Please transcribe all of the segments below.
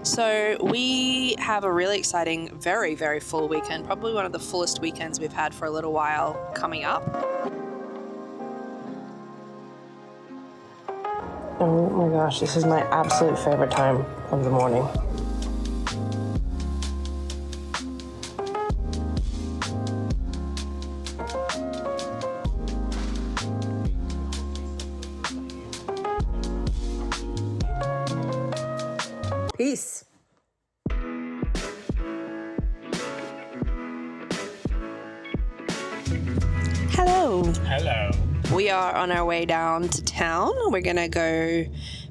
So we have a really exciting, very, very full weekend, probably one of the fullest weekends we've had for a little while coming up. Oh my gosh, this is my absolute favorite time of the morning. Peace. Hello. Hello. We are on our way down to town. We're going to go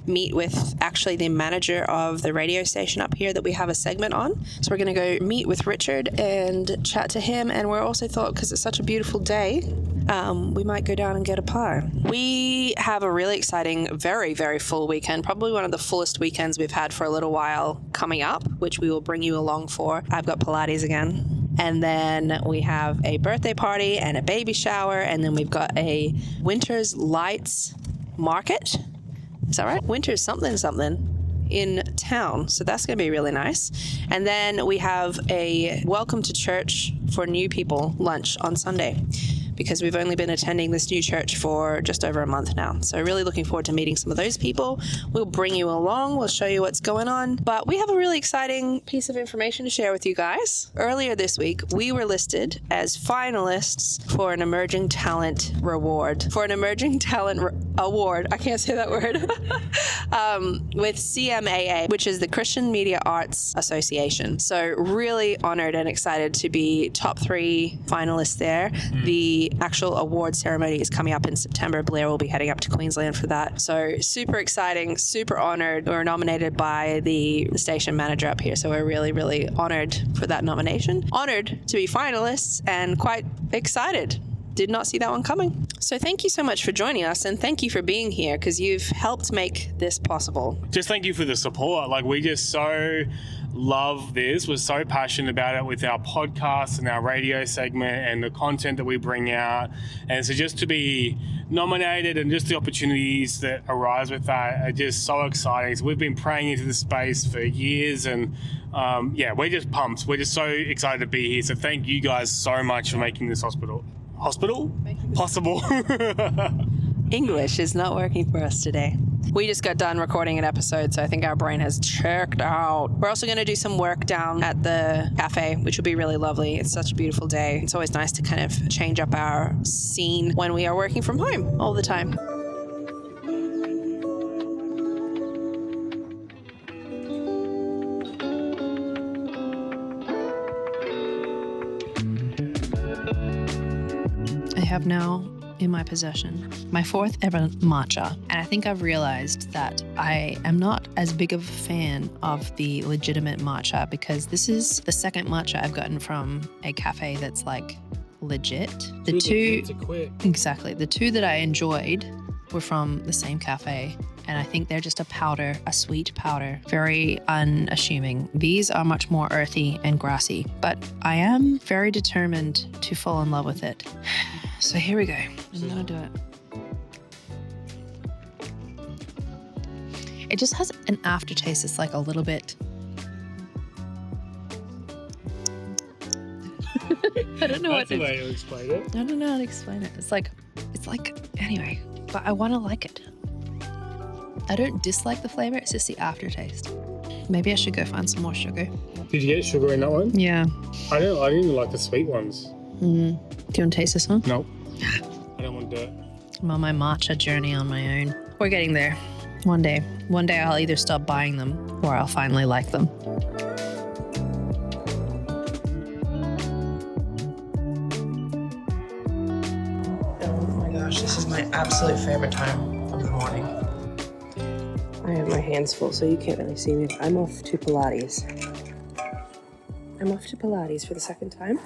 meet with actually the manager of the radio station up here that we have a segment on. So we're going to go meet with Richard and chat to him. And we're also thought, because it's such a beautiful day, we might go down and get a pie. We have a really exciting, very, very full weekend, probably one of the fullest weekends we've had for a little while coming up, which we will bring you along for. I've got Pilates again. And then we have a birthday party and a baby shower. And then we've got a Winter's Lights market. Is that right? Winter's something in town. So that's going to be really nice. And then we have a welcome to church for new people lunch on Sunday, because we've only been attending this new church for just over a month now. So really looking forward to meeting some of those people. We'll bring you along. We'll show you what's going on. But we have a really exciting piece of information to share with you guys. Earlier this week, we were listed as finalists for an Emerging Talent Award. I can't say that word. With CMAA, which is the Christian Media Arts Association. So really honored and excited to be top 3 finalists there. The actual award ceremony is coming up in September. Blair will be heading up to Queensland for that. So super exciting, super honored. We were nominated by the station manager up here. So we're really, really honored for that nomination. Honored to be finalists and quite excited. Did not see that one coming. So thank you so much for joining us, and thank you for being here, because you've helped make this possible. Just thank you for the support. Like, we just so love this. We're so passionate about it with our podcast and our radio segment and the content that we bring out. And so just to be nominated and just the opportunities that arise with that are just so exciting. So we've been praying into this space for years, and we're just pumped. We're just so excited to be here. So thank you guys so much for making this possible. English is not working for us today. We just got done recording an episode, so I think our brain has checked out. We're also going to do some work down at the cafe, which will be really lovely. It's such a beautiful day. It's always nice to kind of change up our scene when we are working from home all the time. I have now in my possession my 4th ever matcha, and I think I've realized that I am not as big of a fan of the legitimate matcha, because this is the 2nd matcha I've gotten from a cafe that's like legit. The two that I enjoyed were from the same cafe, and I think they're just a sweet powder, very unassuming. These are much more earthy and grassy, but I am very determined to fall in love with it. So here we go. I'm gonna do it. It just has an aftertaste that's like a little bit... I don't know That's the way to explain it. I don't know how to explain it. It's like, anyway, but I want to like it. I don't dislike the flavor, it's just the aftertaste. Maybe I should go find some more sugar. Did you get sugar in that one? Yeah. I didn't like the sweet ones. Do you want to taste this one? Nope. I don't want to do it. I'm on my matcha journey on my own. We're getting there. One day I'll either stop buying them or I'll finally like them. Oh my gosh, this is my absolute favorite time of the morning. I have my hands full, so you can't really see me. I'm off to Pilates. I'm off to Pilates for the 2nd time.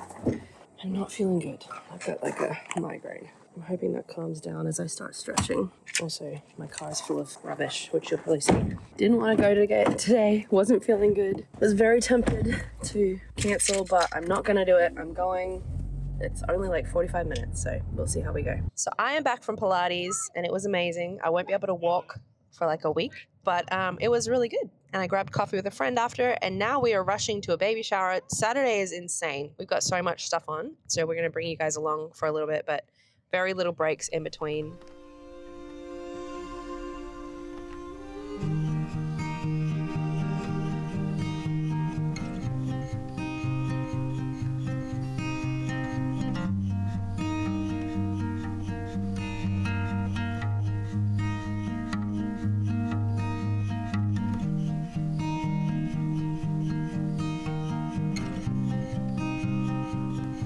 I'm not feeling good. I've got like a migraine. I'm hoping that calms down as I start stretching. Also, my car is full of rubbish, which you'll probably see. Didn't want to go today. Wasn't feeling good. Was very tempted to cancel, but I'm not going to do it. I'm going. It's only like 45 minutes, so we'll see how we go. So I am back from Pilates, and it was amazing. I won't be able to walk for like a week, but it was really good. and I grabbed coffee with a friend after, and now we are rushing to a baby shower. Saturday is insane. We've got so much stuff on, so we're going to bring you guys along for a little bit, but very little breaks in between.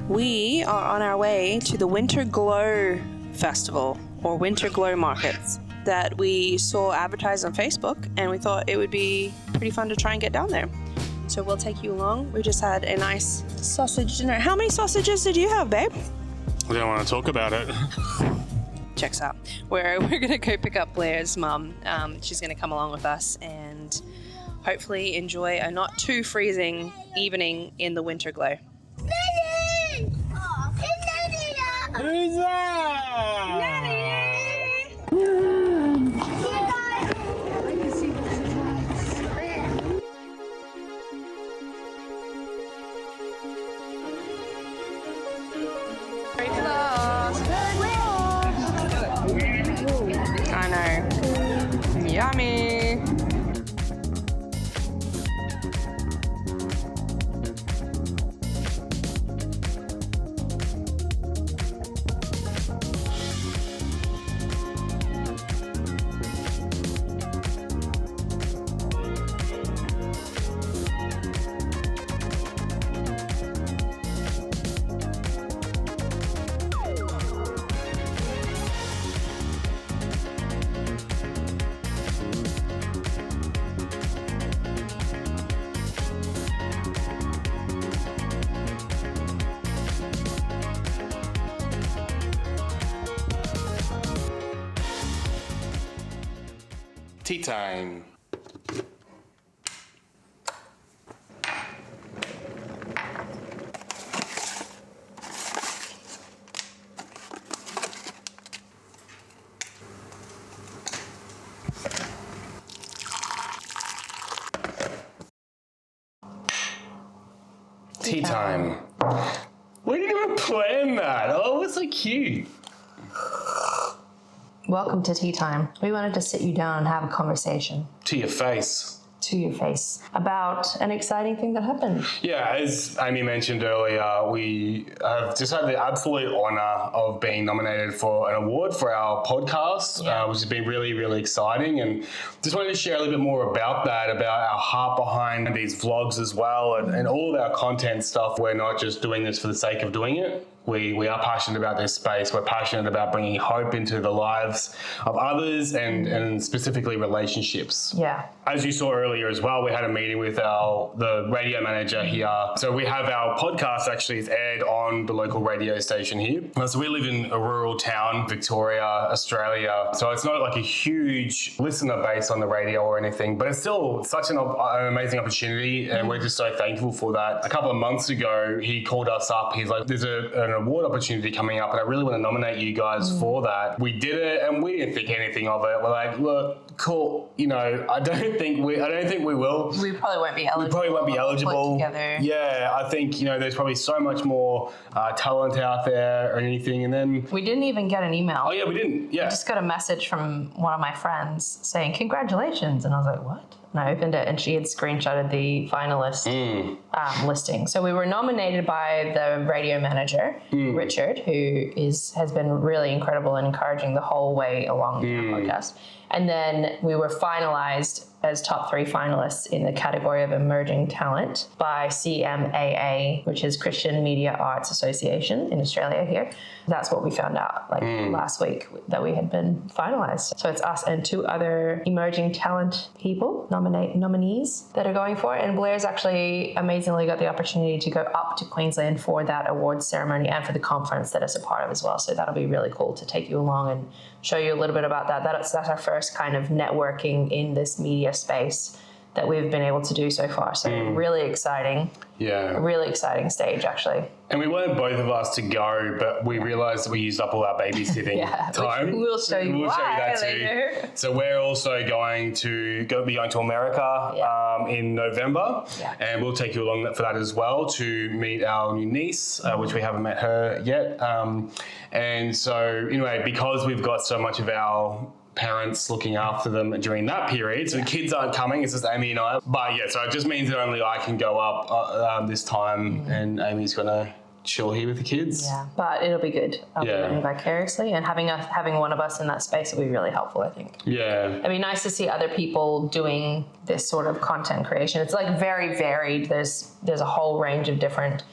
We are on our way to the Winter Glow Festival or Winter Glow Markets that we saw advertised on Facebook, and we thought it would be pretty fun to try and get down there. So we'll take you along. We just had a nice sausage dinner. How many sausages did you have, babe? I don't want to talk about it. Checks out. We're going to go pick up Blair's mum. She's going to come along with us and hopefully enjoy a not too freezing evening in the Winter Glow. Who's that? I know. Yummy. Tea time. Tea time. Where did you even plan that? Oh, it's so cute. Welcome to tea time. We wanted to sit you down and have a conversation. To your face. To your face about an exciting thing that happened. Yeah, as Amy mentioned earlier, we have just had the absolute honour of being nominated for an award for our podcast, which has been really, really exciting. And just wanted to share a little bit more about that, about our heart behind these vlogs as well, and all of our content stuff. We're not just doing this for the sake of doing it. We are passionate about this space. We're passionate about bringing hope into the lives of others and specifically relationships. Yeah. As you saw earlier as well, we had a meeting with the radio manager here. So we have our podcast actually is aired on the local radio station here. So we live in a rural town, Victoria, Australia. So it's not like a huge listener base on the radio or anything, but it's still such an amazing opportunity, and we're just so thankful for that. A couple of months ago, he called us up. He's like, there's an award opportunity coming up, and I really want to nominate you guys for that. We did it, and we didn't think anything of it. We're like, look, cool. You know, I don't think we will. We probably won't be eligible. We probably won't be eligible. Together. Yeah, I think, you know, there's probably so much more talent out there or anything. And then we didn't even get an email. Oh yeah, we didn't. Yeah. I just got a message from one of my friends saying congratulations, and I was like, what? And I opened it, and she had screenshotted the finalist listing. So we were nominated by the radio manager, Richard, who has been really incredible and encouraging the whole way along the podcast. And then we were finalized as top 3 finalists in the category of emerging talent by CMAA, which is Christian Media Arts Association in Australia here. That's what we found out last week, that we had been finalized. So it's us and 2 other emerging talent people, nominees that are going for it. And Blair's actually amazingly got the opportunity to go up to Queensland for that awards ceremony and for the conference that it's a part of as well. So that'll be really cool to take you along and show you a little bit about that. That's our first kind of networking in this media space that we've been able to do so far. So really exciting. Yeah. A really exciting stage, actually. And we wanted both of us to go, but we realised that we used up all our babysitting time. We'll show you that later. too. So we're also going to be going to America in November, and we'll take you along for that as well to meet our new niece, which we haven't met her yet. And so anyway, because we've got so much of our parents looking after them during that period. So the kids aren't coming, it's just Amy and I. But yeah, so it just means that only I can go up this time, and Amy's going to chill here with the kids. Yeah, but it'll be good. I'll be living vicariously, and having one of us in that space will be really helpful, I think. Yeah. It'd be nice to see other people doing this sort of content creation. It's like very varied. There's a whole range of different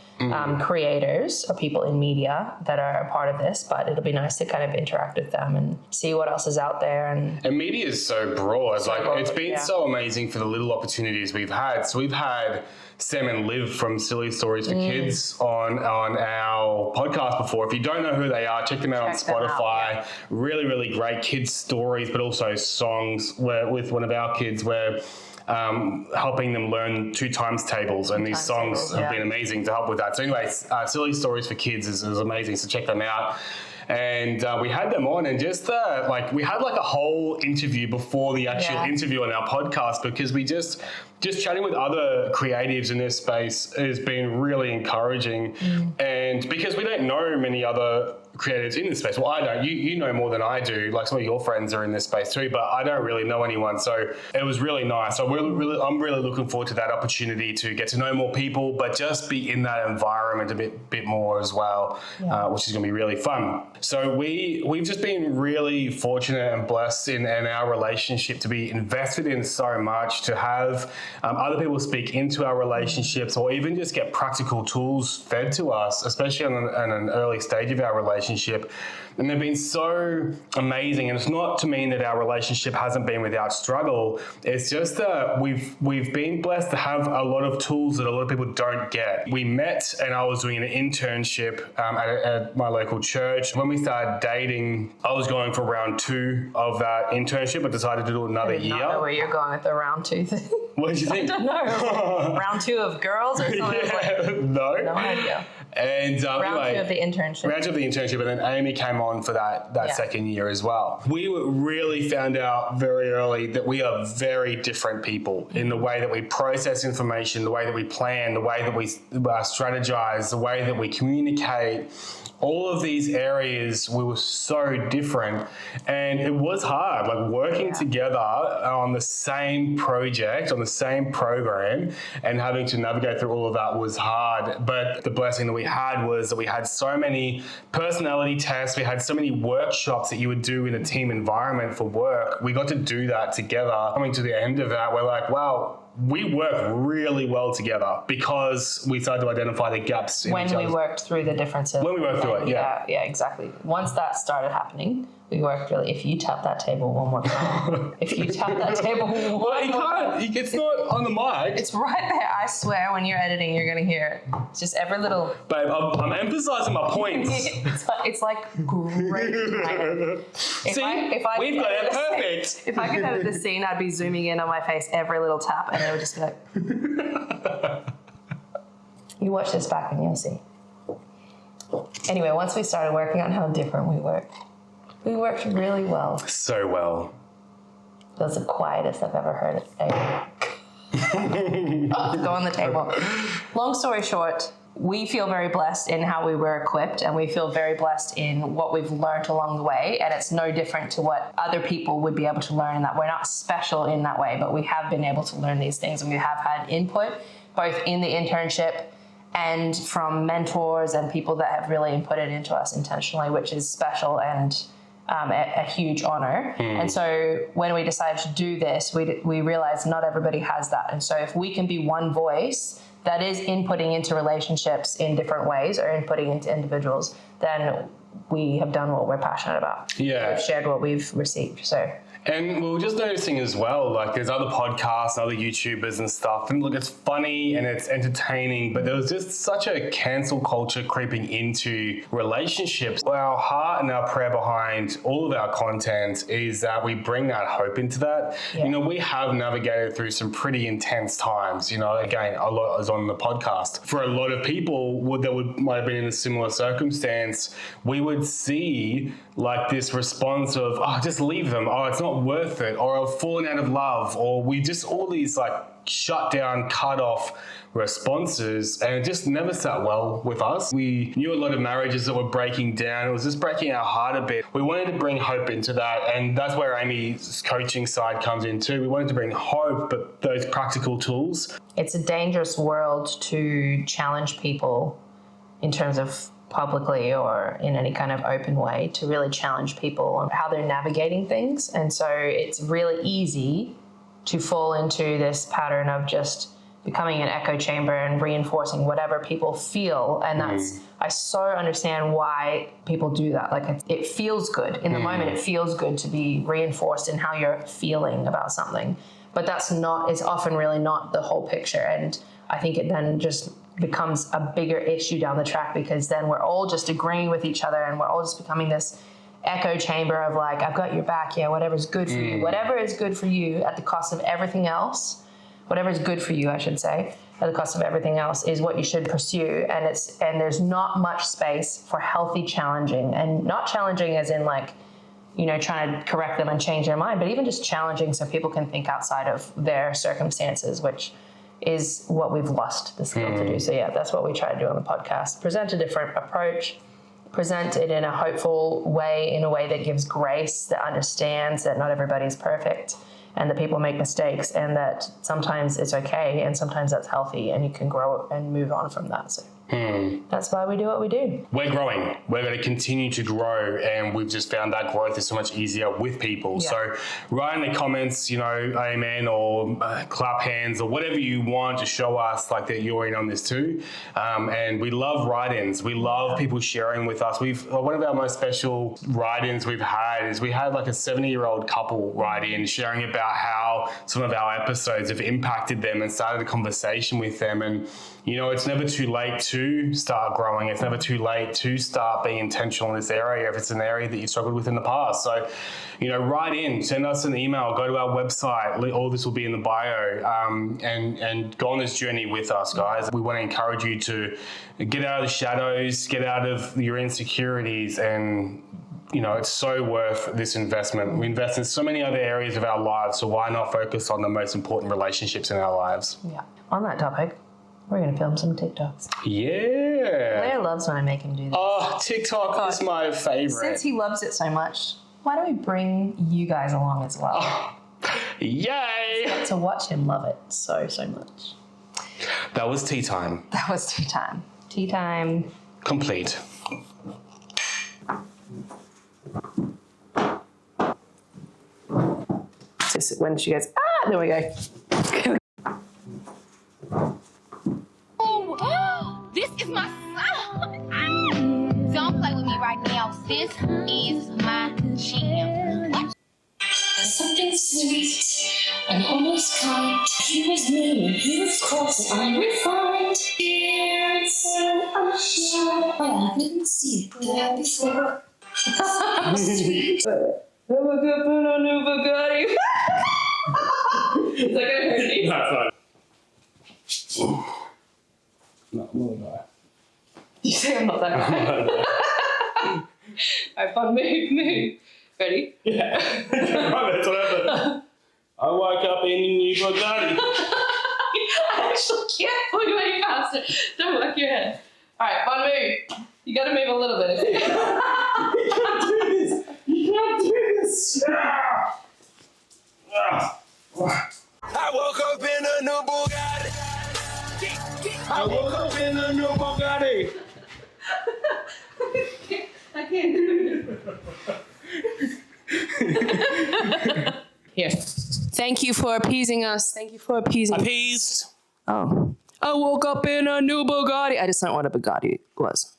creators or people in media that are a part of this, but it'll be nice to kind of interact with them and see what else is out there. And media is so broad. It's been so amazing for the little opportunities we've had. So we've had Sam and Liv from Silly Stories for Kids on our podcast before. If you don't know who they are, check them out on Spotify. Really, really great kids stories, but also songs with one of our kids where helping them learn 2 times tables, and these songs have been amazing to help with that. So anyway, Silly Stories for Kids is amazing, so check them out. And we had them on, and just we had a whole interview before the actual interview on our podcast, because we just chatting with other creatives in this space has been really encouraging. And because we don't know many other creatives in this space. Well, I don't. You know more than I do. Like, some of your friends are in this space too, but I don't really know anyone. So it was really nice. So I'm really looking forward to that opportunity to get to know more people, but just be in that environment a bit more as well, which is going to be really fun. So we've just been really fortunate and blessed in our relationship to be invested in so much, to have other people speak into our relationships, or even just get practical tools fed to us, especially on an early stage of our relationship. And they've been so amazing. And it's not to mean that our relationship hasn't been without struggle. It's just that we've been blessed to have a lot of tools that a lot of people don't get. We met, and I was doing an internship at my local church. When we started dating, I was going for round 2 of that internship, but decided to do another year. I don't know where you're going with the round 2 thing. What did you think? I don't know. Round 2 of girls or something? No idea. And round 2 of the internship. Round 2 of the internship, and then Amy came on for that second year as well. We really found out very early that we are very different people in the way that we process information, the way that we plan, the way that we strategize, the way that we communicate. All of these areas, we were so different, and it was hard, like working together on the same project, on the same program, and having to navigate through all of that was hard. But the blessing that we had was that we had so many personality tests, we had so many workshops that you would do in a team environment for work. We got to do that together. Coming to the end of that, we're like, wow, we work really well together, because we started to identify the gaps in each other. When we worked through the differences. When we worked through it, Yeah, exactly. Once that started happening, we worked really. If you tap that table one more time. If you tap that table one more time. It's not on the mic. It's right there. I swear, when you're editing, you're going to hear it. It's just every little... Babe, I'm emphasizing my points. it's like great. We've got it perfect. If I could edit the scene, I'd be zooming in on my face every little tap, and it would just be like... You watch this back and you'll see. Anyway, once we started working on how different we worked really well. So well. That was the quietest I've ever heard it. Go on the table. Long story short, we feel very blessed in how we were equipped, and we feel very blessed in what we've learned along the way. And it's no different to what other people would be able to learn in that. We're not special in that way, but we have been able to learn these things, and we have had input both in the internship and from mentors and people that have really inputted into us intentionally, which is special and a huge honor. And so when we decided to do this, we realized not everybody has that. And so if we can be one voice that is inputting into relationships in different ways, or inputting into individuals, then we have done what we're passionate about. Yeah. We've shared what we've received. So And we were just noticing as well, like there's other podcasts, other YouTubers and stuff, and look, it's funny and it's entertaining, but there was just such a cancel culture creeping into relationships. Our heart and our prayer behind all of our content is that we bring that hope into that. Yeah. You know, we have navigated through some pretty intense times. You know, again, a lot is on the podcast. For a lot of people might have been in a similar circumstance, we would see like this response of, oh, just leave them. Oh, it's not worth it. Or I've fallen out of love. Or we just all these like shut down, cut off responses, and it just never sat well with us. We knew a lot of marriages that were breaking down. It was just breaking our heart a bit. We wanted to bring hope into that, and that's where Amy's coaching side comes in too. We wanted to bring hope, but those practical tools. It's a dangerous world to challenge people in terms of publicly or in any kind of open way, to really challenge people on how they're navigating things. And so it's really easy to fall into this pattern of just becoming an echo chamber and reinforcing whatever people feel. And that's, I so understand why people do that. Like it feels good. In the moment, it feels good to be reinforced in how you're feeling about something. But it's often really not the whole picture. And I think it then just becomes a bigger issue down the track, because then we're all just agreeing with each other and we're all just becoming this echo chamber of like, I've got your back, yeah, whatever's good for you. Whatever is good for you at the cost of everything else, whatever is good for you, I should say, at the cost of everything else is what you should pursue. And there's not much space for healthy challenging, and not challenging as in like, you know, trying to correct them and change their mind, but even just challenging so people can think outside of their circumstances, which is what we've lost the skill to do. So yeah, that's what we try to do on the podcast. Present a different approach, present it in a hopeful way, in a way that gives grace, that understands that not everybody's perfect and that people make mistakes, and that sometimes it's okay and sometimes that's healthy and you can grow and move on from that. So that's why we do what we do. We're growing. We're going to continue to grow, and we've just found that growth is so much easier with people. Yeah. So write in the comments, you know, amen, or clap hands, or whatever you want to show us like that you're in on this too. And we love write-ins. We love people sharing with us. One of our most special write-ins we've had is we had like a 70-year-old couple write in sharing about how some of our episodes have impacted them and started a conversation with them. And you know, it's never too late to start growing. It's never too late to start being intentional in this area if it's an area that you've struggled with in the past. So, you know, write in, send us an email, go to our website. All this will be in the bio, and go on this journey with us, guys. We want to encourage you to get out of the shadows, get out of your insecurities, and you know, it's so worth this investment. We invest in so many other areas of our lives, so why not focus on the most important relationships in our lives? Yeah. On that topic, we're going to film some TikToks. Yeah. Blair loves when I make him do this. Oh, TikTok is my favorite. Since he loves it so much, why don't we bring you guys along as well? Oh, yay! To watch him love it so, so much. That was tea time. That was tea time. Tea time. Complete. Just when she goes, there we go. This is my son. Don't play with me right now. This is my jam. There's something sweet and almost kind. He was mean, he was cross and unrefined. Dear and so unsure, I didn't see it there before. Sweet. I woke up in a new Bugatti. Is that gonna hurt you? No, it's fine. No, I'm not that. You say I'm not that guy. Alright, fun, move. Ready? Yeah. That's what happened. I woke up in a new Bugatti. I actually can't put you any faster. Don't whack your head. Alright, fun, move. You gotta move a little bit. You can't do this. You can't do this. I woke up in a new Bugatti. I woke up in a new Bugatti. I can't do it. Here. Thank you for appeasing us. Thank you for appeasing. Appeased. Oh. I woke up in a new Bugatti. I just don't know what a Bugatti was.